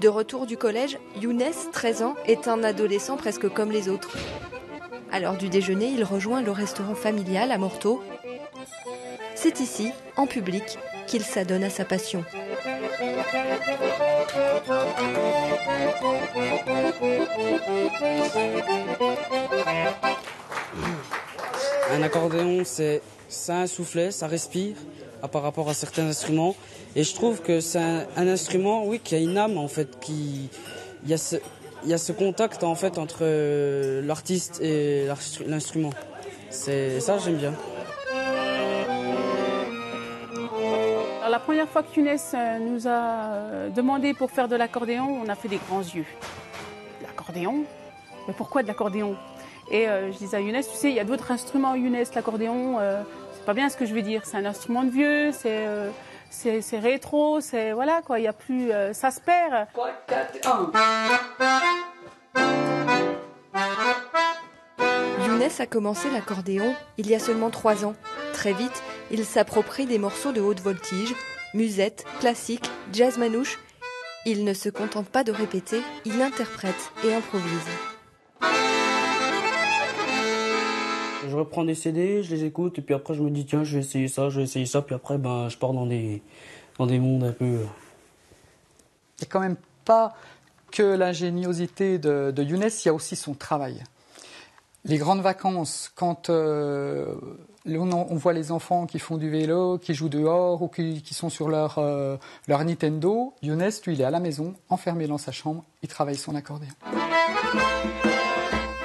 De retour du collège, Younes, 13 ans, est un adolescent presque comme les autres. À l'heure du déjeuner, il rejoint le restaurant familial à Morteau. C'est ici, en public, qu'il s'adonne à sa passion. Un accordéon, c'est un soufflet, ça respire par rapport à certains instruments. Et je trouve que c'est un instrument, oui, qui a une âme en fait, il y a ce contact en fait entre l'artiste et l'instrument. C'est ça, j'aime bien. Alors, la première fois que Younes nous a demandé pour faire de l'accordéon, on a fait des grands yeux. L'accordéon? Mais pourquoi de l'accordéon? Et je disais à Younes, tu sais, il y a d'autres instruments, Younes, l'accordéon, c'est pas bien ce que je veux dire, c'est un instrument de vieux, c'est rétro, c'est voilà quoi, il y a plus, ça se perd. 3, 4, 1. Younes a commencé l'accordéon il y a seulement 3 ans. Très vite, il s'approprie des morceaux de haute voltige, musette, classique, jazz manouche. Il ne se contente pas de répéter, il interprète et improvise. Je reprends des CD, je les écoute et puis après je me dis tiens je vais essayer ça, puis après je pars dans des mondes un peu. Il n'y a quand même pas que l'ingéniosité de Younes, il y a aussi son travail. Les grandes vacances, quand on voit les enfants qui font du vélo, qui jouent dehors ou qui sont sur leur Nintendo, Younes, lui, il est à la maison, enfermé dans sa chambre, il travaille son accordéon.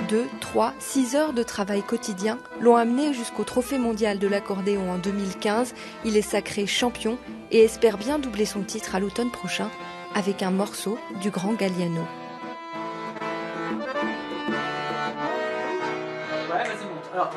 2, 3, 6 heures de travail quotidien l'ont amené jusqu'au trophée mondial de l'accordéon en 2015. Il est sacré champion et espère bien doubler son titre à l'automne prochain avec un morceau du grand Galliano. Ouais, vas-y, monte. Alors.